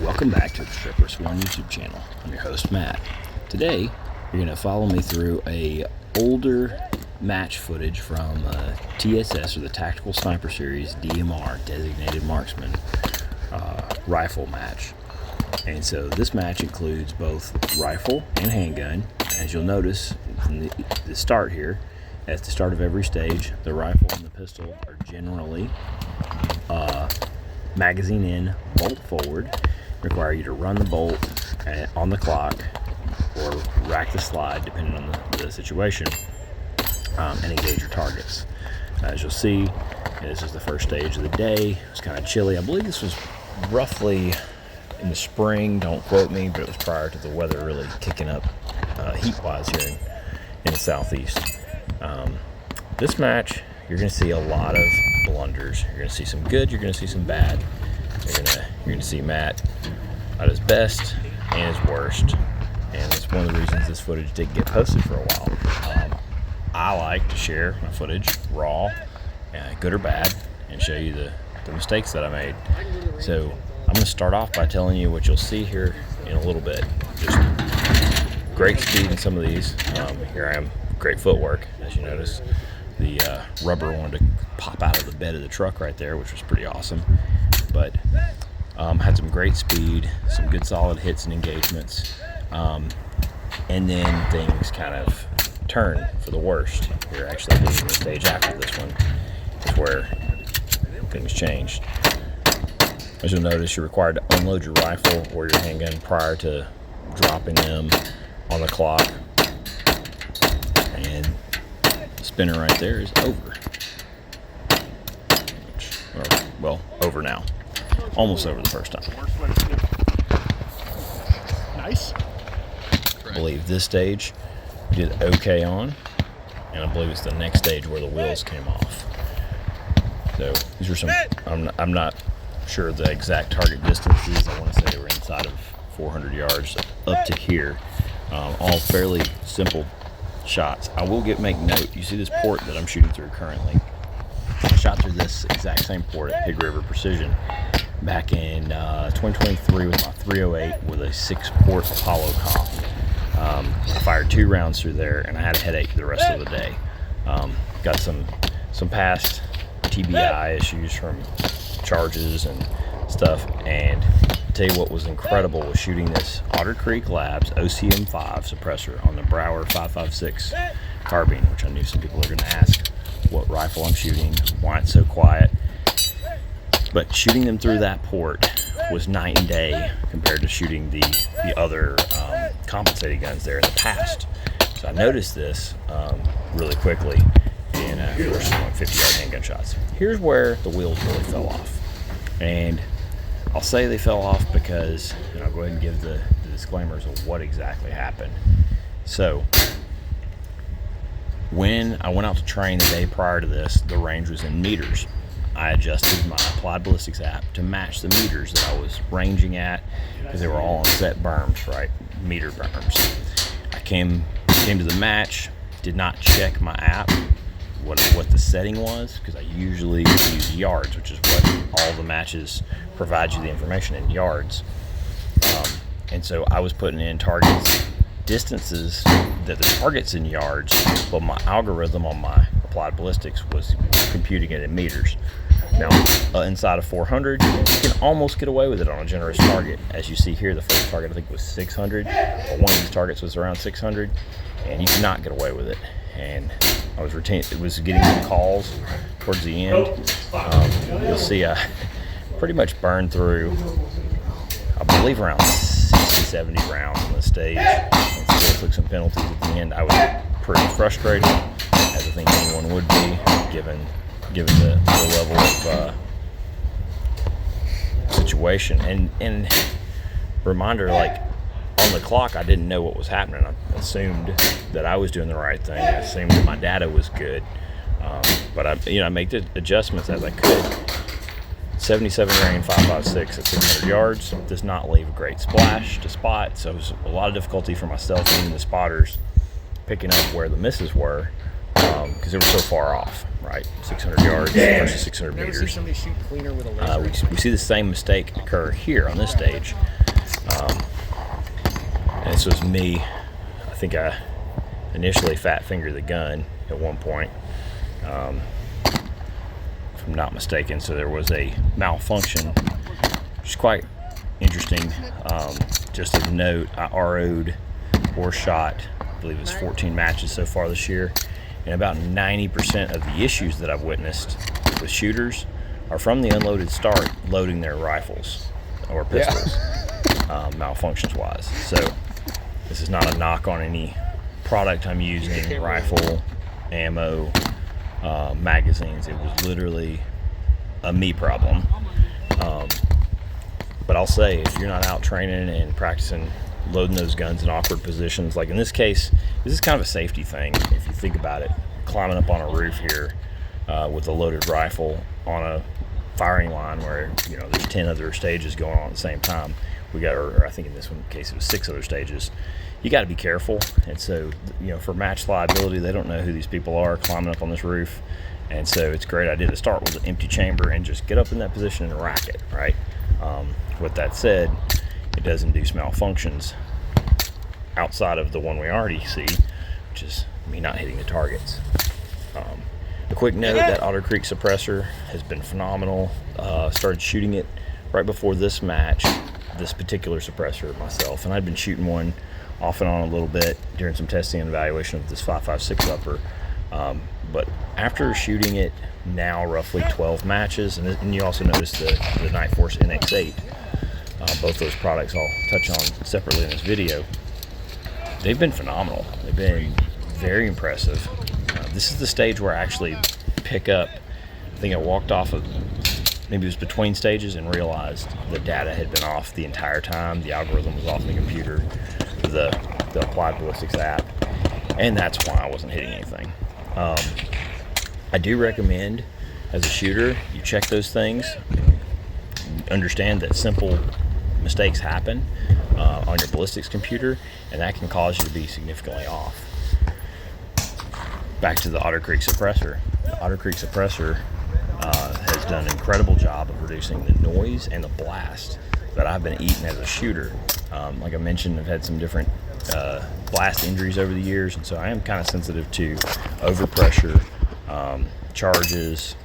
Welcome back to the SUPPRESSOR YouTube channel. I'm your host, Matt. Today, you're going to follow me through a older match footage from TSS, or the Tactical Sniper Series DMR, Designated Marksman rifle match. And so this match includes both rifle and handgun. As you'll notice from the start here, at the start of every stage, the rifle and the pistol are generally magazine in, bolt forward. Require you to run the bolt on the clock or rack the slide depending on the situation, and engage your targets. As you'll see, this is the first stage of the day. It's kind of chilly. I believe this was roughly in the spring, don't quote me, but it was prior to the weather really kicking up heat-wise here in the southeast. This match, you're going to see a lot of blunders. You're going to see some good, you're going to see some bad. You're going to see Matt at his best and his worst, and it's one of the reasons this footage didn't get posted for a while. I like to share my footage raw, good or bad, and show you the mistakes that I made. So I'm going to start off by telling you what you'll see here in a little bit. Just great speed in some of these. Here I am, great footwork, as you notice. The rubber wanted to pop out of the bed of the truck right there, which was pretty awesome. But had some great speed, some good solid hits and engagements, and then things kind of turned for the worst. Here, actually, this is the stage after this one is where things changed. As you'll notice, you're required to unload your rifle or your handgun prior to dropping them on the clock, and the spinner right there is over. Well, over now. Almost over the first time. Nice. I believe this stage we did okay on, and I believe it's the next stage where the wheels came off. So these are some, I'm not sure the exact target distances. I want to say they were inside of 400 yards up to here. All fairly simple shots. I will make note, you see this port that I'm shooting through currently. I shot through this exact same port at Pig River Precision back in 2023 with my 308 with a 6-port Apollo comp. I fired 2 rounds through there, and I had a headache the rest of the day. Got some past TBI issues from charges and stuff, and I'll tell you what was incredible was shooting this Otter Creek Labs OCM5 suppressor on the BROUWER 5.56 carbine, which I knew some people are going to ask what rifle I'm shooting, why it's so quiet. But shooting them through that port was night and day compared to shooting the other compensated guns there in the past. So I noticed this really quickly in versus 50-yard handgun shots. Here's where the wheels really fell off. And I'll say they fell off because, and I'll go ahead and give the disclaimers of what exactly happened. So when I went out to train the day prior to this, the range was in meters. I adjusted my Applied Ballistics app to match the meters that I was ranging at, because they were all on set berms, right? Meter berms. I came to the match, did not check my app, what the setting was, because I usually use yards, which is what all the matches provide you the information in yards. And so I was putting in targets, distances that the target's in yards, but my algorithm on my Applied Ballistics was computing it in meters. Now, inside of 400, you can almost get away with it on a generous target. As you see here, the first target I think was 600, but one of these targets was around 600, and you cannot get away with it. And I was getting some calls towards the end. You'll see I pretty much burned through, I believe, around 60, 70 rounds on the stage, and still took some penalties at the end. I was pretty frustrated, as I think anyone would be, given the level of situation. And reminder, like, on the clock, I didn't know what was happening. I assumed that I was doing the right thing. I assumed that my data was good, but I make the adjustments as I could. 77 grain 5.56 at 600 yards does not leave a great splash to spot, so it was a lot of difficulty for myself and the spotters picking up where the misses were. because they were so far off, right? 600 yards versus 600 Never meters. see somebody shoot cleaner with a laser. We see the same mistake occur here on this stage. And this was me. I think I initially fat fingered the gun at one point, if I'm not mistaken. So there was a malfunction, which is quite interesting. Just of note, I RO'd or shot, I believe it was 14 matches so far this year, and about 90% of the issues that I've witnessed with shooters are from the unloaded start loading their rifles or pistols, malfunctions wise. So this is not a knock on any product I'm using, rifle, ammo, magazines. It was literally a me problem. But I'll say, if you're not out training and practicing loading those guns in awkward positions, like in this case, this is kind of a safety thing. If you think about it, climbing up on a roof here with a loaded rifle on a firing line where, you know, there's 10 other stages going on at the same time. We got, or I think in this one case it was 6 other stages. You got to be careful. And so, you know, for match liability, they don't know who these people are climbing up on this roof. And so it's a great idea to start with an empty chamber and just get up in that position and rack it, right? With that said, it does induce malfunctions outside of the one we already see, which is me not hitting the targets. A quick note, that Otter Creek suppressor has been phenomenal. Started shooting it right before this match, this particular suppressor myself, and I'd been shooting one off and on a little bit during some testing and evaluation of this 5.56 upper. But after shooting it now roughly 12 matches, and you also notice the Night Force NX8, both those products I'll touch on separately in this video, they've been phenomenal. They've been very impressive. This is the stage where I actually pick up, I think I walked off of, maybe it was between stages, and realized the data had been off the entire time. The algorithm was off the computer, the Applied Ballistics app, and that's why I wasn't hitting anything. I do recommend, as a shooter, you check those things. Understand that simple mistakes happen on your ballistics computer, and that can cause you to be significantly off. Back to the Otter Creek suppressor. The Otter Creek suppressor has done an incredible job of reducing the noise and the blast that I've been eating as a shooter. Like I mentioned, I've had some different blast injuries over the years, and so I am kind of sensitive to overpressure, charges,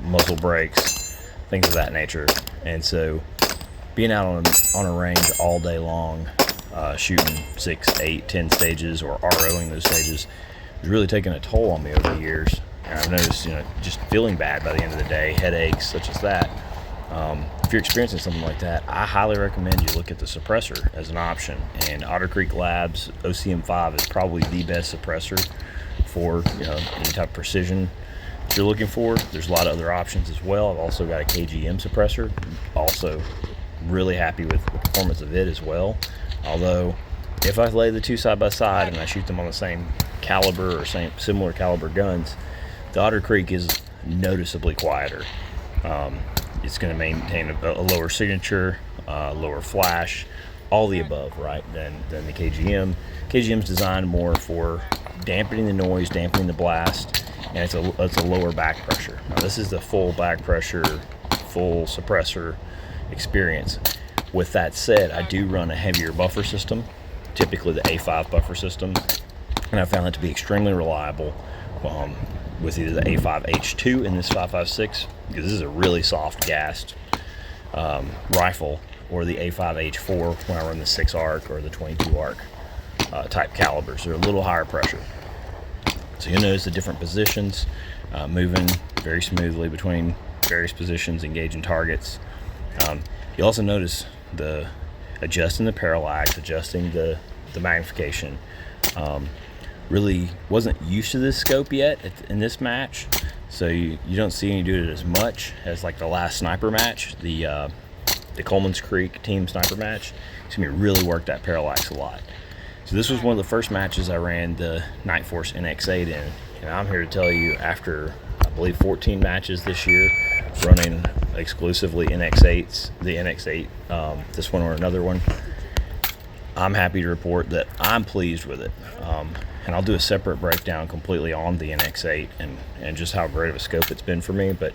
muzzle brakes, things of that nature. And so being out on a range all day long, shooting 6, 8, 10 stages or ROing those stages has really taken a toll on me over the years. And I've noticed, you know, just feeling bad by the end of the day, headaches such as that. If you're experiencing something like that, I highly recommend you look at the suppressor as an option. And Otter Creek Labs OCM5 is probably the best suppressor for, you know, any type of precision that you're looking for. There's a lot of other options as well. I've also got a KGM suppressor. Also really happy with the performance of it as well. Although if I lay the two side by side and I shoot them on the same caliber or similar caliber guns, the Otter Creek is noticeably quieter. It's going to maintain a lower signature, lower flash, all the above, right, than the KGM. KGM's designed more for dampening the noise, dampening the blast, and it's a lower back pressure. Now this is the full back pressure, full suppressor experience. With that said, I do run a heavier buffer system, typically the A5 buffer system, and I found that to be extremely reliable with either the A5H2 in this 5.56, because this is a really soft gassed rifle, or the A5H4 when I run the 6 arc or the 22 arc type calibers. They're a little higher pressure. So you'll notice the different positions, moving very smoothly between various positions, engaging targets. You'll also notice the adjusting the parallax, adjusting the magnification. Really wasn't used to this scope yet in this match, so you don't see me do it as much as like the last sniper match, the Coleman's Creek team sniper match. So me really worked that parallax a lot. So this was one of the first matches I ran the Night Force NX8 in, and I'm here to tell you, after I believe 14 matches this year running exclusively NX8s, the NX8, this one or another one, I'm happy to report that I'm pleased with it. And I'll do a separate breakdown completely on the NX8 and just how great of a scope it's been for me. But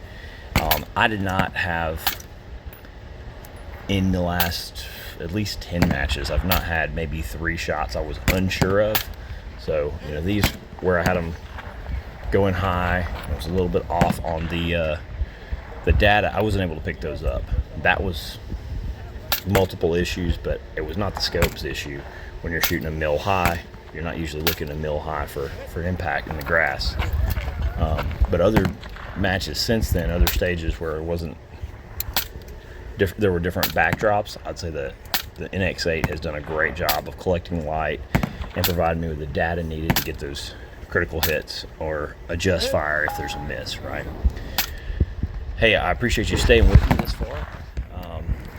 I did not have, in the last at least 10 matches, I've not had maybe 3 shots I was unsure of. So, you know, these where I had them going high, I was a little bit off on the data, I wasn't able to pick those up. That was multiple issues, but it was not the scope's issue. When you're shooting a mil high, you're not usually looking a mil high for impact in the grass. But other matches since then, other stages where it wasn't, there were different backdrops, I'd say the NX8 has done a great job of collecting light and providing me with the data needed to get those critical hits or adjust fire if there's a miss, right? Hey, I appreciate you staying with me this far.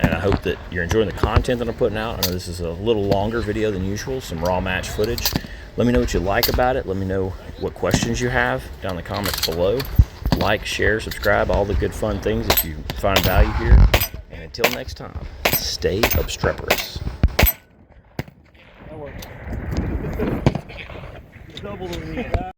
And I hope that you're enjoying the content that I'm putting out. I know this is a little longer video than usual, some raw match footage. Let me know what you like about it. Let me know what questions you have down in the comments below. Like, share, subscribe, all the good fun things if you find value here. And until next time, stay obstreperous. That works. Double the